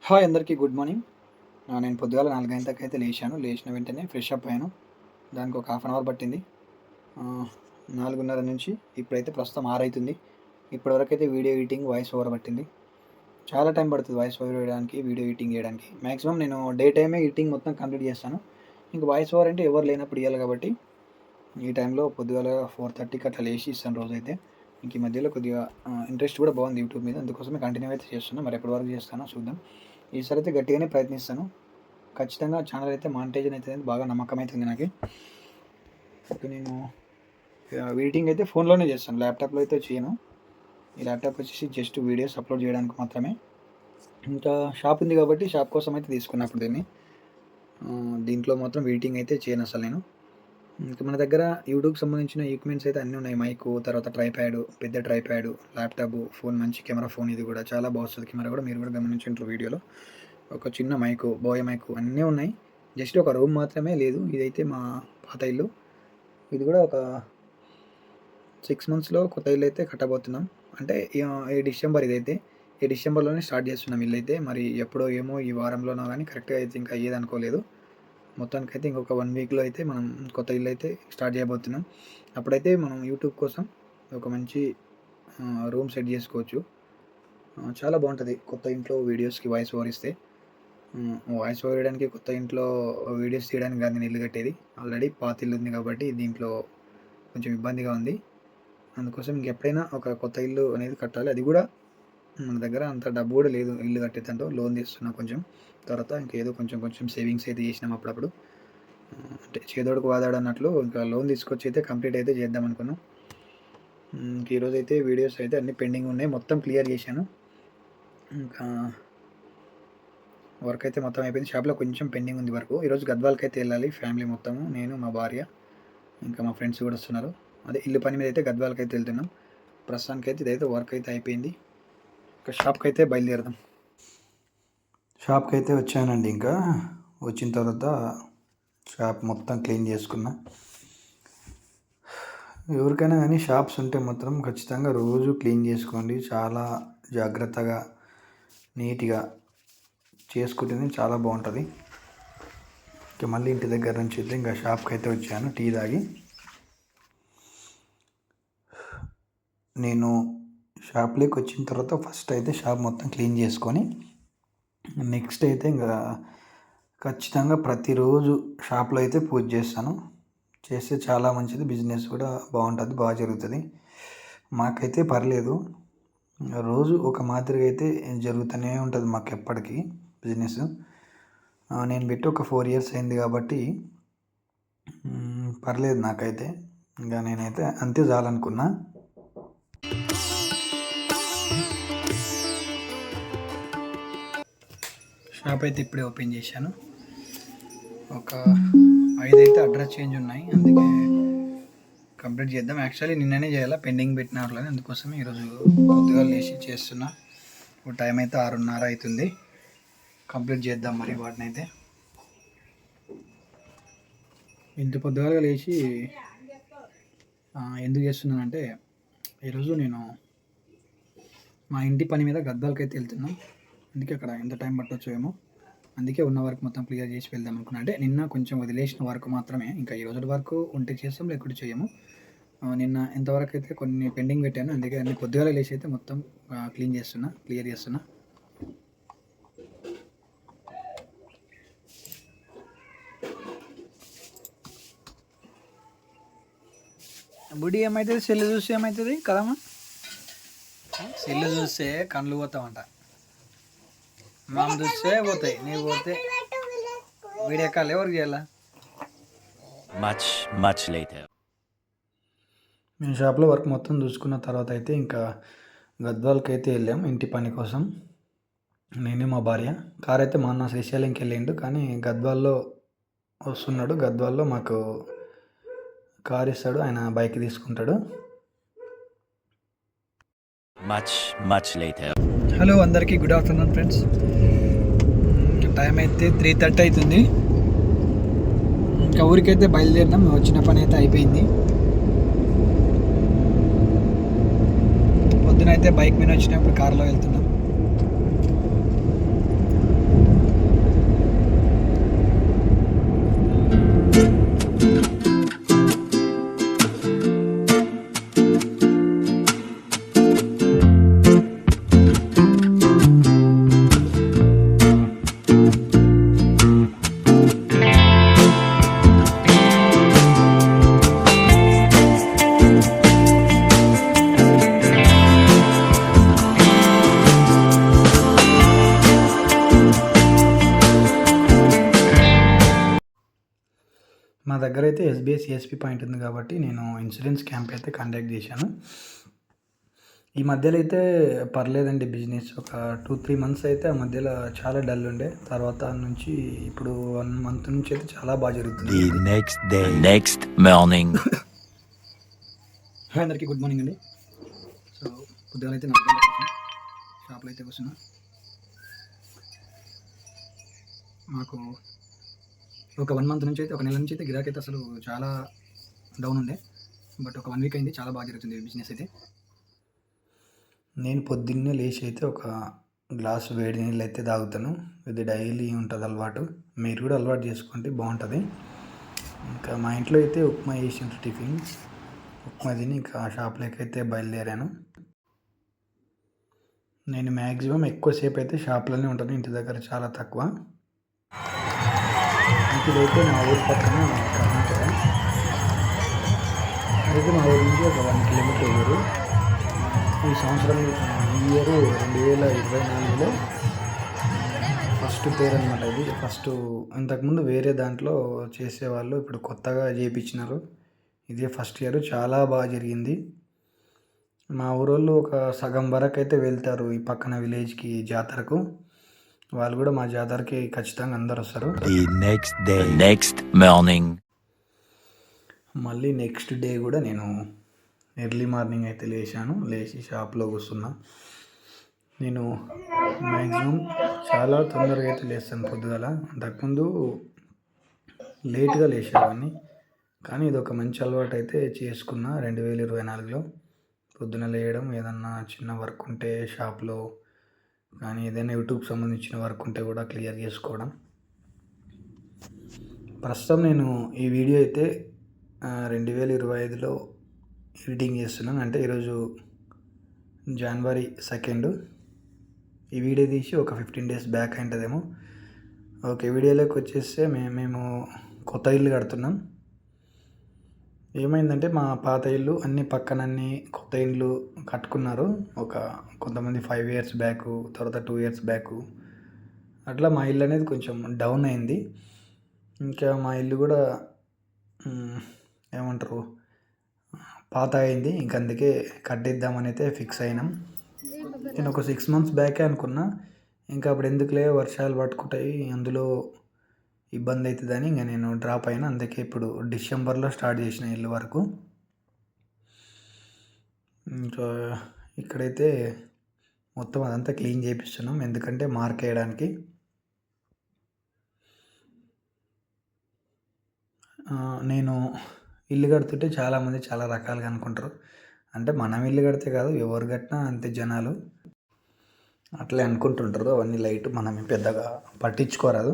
Hi అందరికీ good morning. నేను పొద్దుగాల 4 గంటలకైతే లేచాను. లేచిన వెంటనే ఫ్రెష్ అప్ అయ్యాను. దానికి ఒక హాఫ్ అన్ అవర్ పట్టింది. 4:30 నుంచి ఇప్పుడైతే ప్రస్తుతం 6 అవుతుంది. ఇప్పటివరకైతే వీడియో ఎడిటింగ్, వాయిస్ ఓవర్ పట్టింది. చాలా టైం పడుతుంది వాయిస్ ఓవర్ వేయడానికి, వీడియో ఎడిటింగ్ చేయడానికి. మ్యాక్సిమం నేను డే టైమే ఎడిటింగ్ మొత్తం కంప్లీట్ చేస్తాను. ఇంక వాయిస్ ఓవర్ అంటే ఎవరు లేనప్పుడు ఇవ్వాలి కాబట్టి ఈ టైంలో పొద్దుగాల 4:30కి అట్లా లేచి ఇస్తాను రోజైతే. ఇంక ఈ మధ్యలో కొద్దిగా ఇంట్రెస్ట్ కూడా బాగుంది యూట్యూబ్ మీద. అందుకోసమే కంటిన్యూ అయితే చేస్తున్నా. మరి ఎప్పటి వరకు చేస్తానో చూద్దాం. ఈసారి అయితే గట్టిగానే ప్రయత్నిస్తాను. ఖచ్చితంగా ఛానల్ అయితే మానిటైజేషన్ అవుతుంది బాగా నమ్మకం అవుతుంది నాకు. ఇప్పుడు నేను ఎడిటింగ్ అయితే ఫోన్లోనే చేస్తాను, ల్యాప్టాప్లో అయితే చేయను. ఈ ల్యాప్టాప్ వచ్చేసి జస్ట్ వీడియోస్ అప్లోడ్ చేయడానికి మాత్రమే. ఇంకా షాప్ ఉంది కాబట్టి షాప్ కోసం అయితే తీసుకున్నప్పుడు దీంట్లో మాత్రం ఎడిటింగ్ అయితే చేయను అసలు నేను. ఇంకా మన దగ్గర యూట్యూబ్కి సంబంధించిన ఎక్విప్మెంట్స్ అయితే అన్నీ ఉన్నాయి. మైకు, తర్వాత ట్రైప్యాడ్, పెద్ద ట్రైప్యాడ్, ల్యాప్టాప్, ఫోన్, మంచి కెమెరా ఫోన్. ఇది కూడా చాలా బాగుంటుంది కెమెరా కూడా, మీరు కూడా గమనించుంటారు వీడియోలో. ఒక చిన్న మైకు, బోయ మైకు అన్నీ ఉన్నాయి. జస్ట్ ఒక రూమ్ మాత్రమే లేదు. ఇదైతే మా పాత ఇల్లు. ఇది కూడా ఒక 6 మంత్స్లో కొత్త ఇల్లు అయితే కట్టబోతున్నాం. అంటే ఈ డిసెంబర్, ఈ డిసెంబర్లోనే స్టార్ట్ చేస్తున్నాం ఇల్లు అయితే. మరి ఎప్పుడో ఏమో ఈ వారంలోనో కానీ కరెక్ట్గా అయితే ఇంకా అయ్యేది అనుకోలేదు. మొత్తానికైతే ఇంకొక 1 వీక్లో అయితే మనం కొత్త ఇల్లు అయితే స్టార్ట్ చేయబోతున్నాం. అప్పుడైతే మనం యూట్యూబ్ కోసం ఒక మంచి రూమ్ సెట్ చేసుకోవచ్చు. చాలా బాగుంటుంది కొత్త ఇంట్లో వీడియోస్కి వాయిస్ ఓవర్ ఇస్తే. వాయిస్ ఓవర్ వేయడానికి కొత్త ఇంట్లో వీడియోస్ తీయడానికి కాదు నేను ఇల్లు కట్టేది. ఆల్రెడీ పాత ఇల్లు ఉంది కాబట్టి దీంట్లో కొంచెం ఇబ్బందిగా ఉంది. అందుకోసం ఇంకెప్పుడైనా ఒక కొత్త ఇల్లు అనేది కట్టాలి. అది కూడా మన దగ్గర అంత డబ్బు కూడా లేదు ఇల్లు కట్టేదంటూ. లోన్ తీస్తున్నా కొంచెం. తర్వాత ఇంకేదో కొంచెం సేవింగ్స్ అయితే చేసినాం అప్పుడప్పుడు. అంటే చేదోడుకు వాదాడు అన్నట్లు ఇంకా లోన్ తీసుకొచ్చి అయితే కంప్లీట్ అయితే చేద్దాం అనుకున్నాం. ఇంక ఈరోజు అయితే వీడియోస్ అయితే అన్నీ పెండింగ్ ఉన్నాయి, మొత్తం క్లియర్ చేశాను. ఇంకా వర్క్ అయితే మొత్తం అయిపోయింది. షాప్లో కొంచెం పెండింగ్ ఉంది వర్క్. ఈరోజు గద్వాలకి అయితే వెళ్ళాలి ఫ్యామిలీ మొత్తము, నేను, మా భార్య, ఇంకా మా ఫ్రెండ్స్ కూడా వస్తున్నారు. అదే ఇల్లు పని మీద అయితే గద్వాలకి అయితే వెళ్తున్నాం. ప్రస్తుతానికి అయితే ఇదైతే వర్క్ అయితే అయిపోయింది. ఇంకా షాప్కి అయితే బయలుదేరదాం. షాప్కి అయితే వచ్చానండి. ఇంకా వచ్చిన తర్వాత షాప్ మొత్తం క్లీన్ చేసుకున్నా. ఎవరికైనా కానీ షాప్స్ ఉంటే మాత్రం ఖచ్చితంగా రోజు క్లీన్ చేసుకోండి. చాలా జాగ్రత్తగా నీట్గా చేసుకుంటేనే చాలా బాగుంటుంది. ఇంకా మళ్ళీ ఇంటి దగ్గర నుంచి అయితే ఇంకా షాప్కి అయితే వచ్చాను టీ తాగి. నేను షాప్లోకి వచ్చిన తర్వాత ఫస్ట్ అయితే షాప్ మొత్తం క్లీన్ చేసుకొని నెక్స్ట్ అయితే ఇంకా ఖచ్చితంగా ప్రతిరోజు షాప్లో అయితే పూజ చేస్తాను. చేస్తే చాలా మంచిది, బిజినెస్ కూడా బాగుంటుంది, బాగా జరుగుతుంది. మాకైతే పర్లేదు, రోజు ఒక మాదిరిగా అయితే జరుగుతూనే ఉంటుంది మాకు ఎప్పటికీ బిజినెస్. నేను పెట్టి ఒక 4 years అయింది కాబట్టి పర్లేదు నాకైతే. ఇంకా నేనైతే అంతే చాలనుకున్నా. షాప్ అయితే ఇప్పుడే ఓపెన్ చేశాను. ఒక 5 అయితే అడ్రస్ చేంజ్ ఉన్నాయి, అందుకే కంప్లీట్ చేద్దాం. యాక్చువల్లీ నిన్ననే చేయాలా, పెండింగ్ పెట్టినారు. అందుకోసమే ఈరోజు కొద్దిగా లేచి చేస్తున్నా. ఇప్పుడు టైం అయితే 6:30 అవుతుంది. కంప్లీట్ చేద్దాం మరి వాటిని అయితే. ఇంత పొద్దుగాలుగా లేచి ఎందుకు చేస్తున్నానంటే ఈరోజు నేను మా ఇంటి పని మీద గద్వాలకి అయితే వెళ్తున్నాం. అందుకే అక్కడ ఎంత టైం పట్టొచ్చో ఏమో, అందుకే ఉన్న వర్క్ మొత్తం క్లియర్ చేసి వెళ్దాం అనుకున్నా. అంటే నిన్న కొంచెం వదిలేసిన వర్క్ మాత్రమే, ఇంకా ఈ రోజు వరకు ఉంటే చేస్తాం, లేకుంటే చేయము. నిన్న ఎంతవరకు అయితే కొన్ని పెండింగ్ పెట్టాను, అందుకే అన్ని పొద్దుగాల లేచి అయితే మొత్తం క్లియర్ చేస్తున్నా. బుడి ఏమవుతుంది, సెల్లు చూస్తే ఏమవుతుంది కదమ్మా? సెల్లు చూస్తే కళ్ళు పోతామంట, మామ చూస్తే పోతాయి. నీవు పోతే వీడియో కాల్ ఎవరికి చేయాలా? Much later. మేము షాప్లో వర్క్ మొత్తం చూసుకున్న తర్వాత అయితే ఇంకా గద్వాలకి అయితే వెళ్ళాం ఇంటి పని కోసం. నేను, మా భార్య. కార్ అయితే మా అన్న శ్రీశైలంకి వెళ్ళిండు, కానీ గద్వాల్లో వస్తున్నాడు. గద్వాల్లో మాకు కార్ ఇస్తాడు, ఆయన బైక్ తీసుకుంటాడు. Much later. హలో అందరికీ, గుడ్ ఆఫ్టర్నూన్ ఫ్రెండ్స్. టైం అయితే 3:30 అవుతుంది. ఇంకా ఊరికైతే బయలుదేరినాం. వచ్చిన పని అయితే అయిపోయింది. పొద్దునైతే బైక్ మీద వచ్చినప్పుడు కార్లో వెళ్తున్నాం. మా దగ్గర అయితే ఎస్బీఐ సిఎస్పి పాయింట్ ఉంది కాబట్టి నేను ఇన్సూరెన్స్ క్యాంప్ అయితే కండక్ట్ చేశాను. ఈ మధ్యలో అయితే పర్లేదండి బిజినెస్. ఒక 2-3 మంత్స్ అయితే ఆ మధ్యలో చాలా డల్ ఉండే. తర్వాత నుంచి ఇప్పుడు 1 మంత్ నుంచి అయితే చాలా బాగా జరుగుతుంది. నెక్స్ట్ మార్నింగ్ అందరికీ గుడ్ మార్నింగ్ అండి. సో పొద్దుగాల అయితే 4 గంటలకు షాప్లో అయితే కూర్చున్నా. మాకు ఒక 1 మంత్ నుంచి అయితే, ఒక నెల నుంచి అయితే గిరాకీ అయితే అసలు చాలా డౌన్ ఉండే. బట్ ఒక 1 వీక్ అయింది, చాలా బాగా జరుగుతుంది బిజినెస్ అయితే. నేను పొద్దున్నే లేచి అయితే ఒక గ్లాసు వేడి నీళ్ళు అయితే తాగుతాను. ఇది డైలీ ఉంటుంది అలవాటు. మీరు కూడా అలవాటు చేసుకోండి, బాగుంటుంది. ఇంకా మా ఇంట్లో అయితే ఉప్మా చేసిండ్రు టిఫిన్. ఉప్మా తిని ఇంకా షాప్లోకి అయితే బయలుదేరాను. నేను మ్యాక్సిమం ఎక్కువసేపు అయితే షాప్లోనే ఉంటాను, ఇంటి దగ్గర చాలా తక్కువ. ఇదైతే మా ఊరి పక్కన కర్ణాటక. అయితే మా ఊరి నుంచి ఒక 1 కిలోమీటర్ ఊరు. ఈ సంవత్సరం ఈ ఇయర్ 2024లో ఫస్ట్ పేరు అనమాట ఇది. ఫస్ట్ ఇంతకుముందు వేరే దాంట్లో చేసేవాళ్ళు, ఇప్పుడు కొత్తగా చేయించినారు. ఇదే ఫస్ట్ ఇయర్, చాలా బాగా జరిగింది. మా ఊరోళ్ళు ఒక సగం వరకు అయితే వెళ్తారు ఈ పక్కన విలేజ్కి జాతరకు. వాళ్ళు కూడా మా జాతరకి ఖచ్చితంగా అందరు వస్తారు. నెక్స్ట్ మార్నింగ్ మళ్ళీ నెక్స్ట్ డే కూడా నేను ఎర్లీ మార్నింగ్ అయితే లేచి షాప్లో కూర్చున్నా. నేను మ్యాక్సిమం చాలా తొందరగా అయితే లేస్తాను పొద్దుగాల. అంతకుముందు లేట్గా లేచేవాడిని, కానీ ఇది ఒక మంచి అలవాటు అయితే చేసుకున్నా 2024లో. పొద్దున లేయడం, ఏదన్నా చిన్న వర్క్ ఉంటే షాప్లో కానీ ఏదైనా యూట్యూబ్కి సంబంధించిన వర్క్ ఉంటే కూడా క్లియర్ చేసుకోవడం. ప్రస్తుతం నేను ఈ వీడియో అయితే 2025లో ఎడిటింగ్ చేస్తున్నాను. అంటే ఈరోజు January 2. ఈ వీడియో తీసి ఒక 15 days బ్యాక్ అయింటుందేమో. ఓకే, వీడియోలోకి వచ్చేస్తే మేము కొత్త ఇల్లు కడుతున్నాం. ఏమైందంటే మా పాత ఇల్లు అన్ని పక్కనన్నీ కొత్త ఇల్లు కట్టుకున్నారు. కొంతమంది 5 years బ్యాక్, తర్వాత 2 years బ్యాక్. అట్లా మా ఇల్లు అనేది కొంచెం డౌన్ అయింది. ఇంకా మా ఇల్లు కూడా ఏమంటారు, పాత అయింది. ఇంక అందుకే కట్టిద్దామని అయితే ఫిక్స్ అయినాం. నేను ఒక 6 months బ్యాకే అనుకున్నా, ఇంకా అప్పుడు ఎందుకులే వర్షాలు పట్టుకుంటాయి, అందులో ఇబ్బంది అవుతుందని ఇంకా నేను డ్రాప్ అయినా. అందుకే ఇప్పుడు డిసెంబర్లో స్టార్ట్ చేసిన ఇల్లు వరకు. ఇంకా ఇక్కడైతే మొత్తం అదంతా క్లీన్ చేపిస్తున్నాం, ఎందుకంటే మార్క్ వేయడానికి. నేను ఇల్లు కడుతుంటే చాలామంది చాలా రకాలుగా అనుకుంటారు. అంటే మనం ఇల్లు కడితే కాదు, ఎవరు కట్టినా అంతే జనాలు అట్లే అనుకుంటుంటారు. అవన్నీ లైట్ మనం పెద్దగా పట్టించుకోరాదు.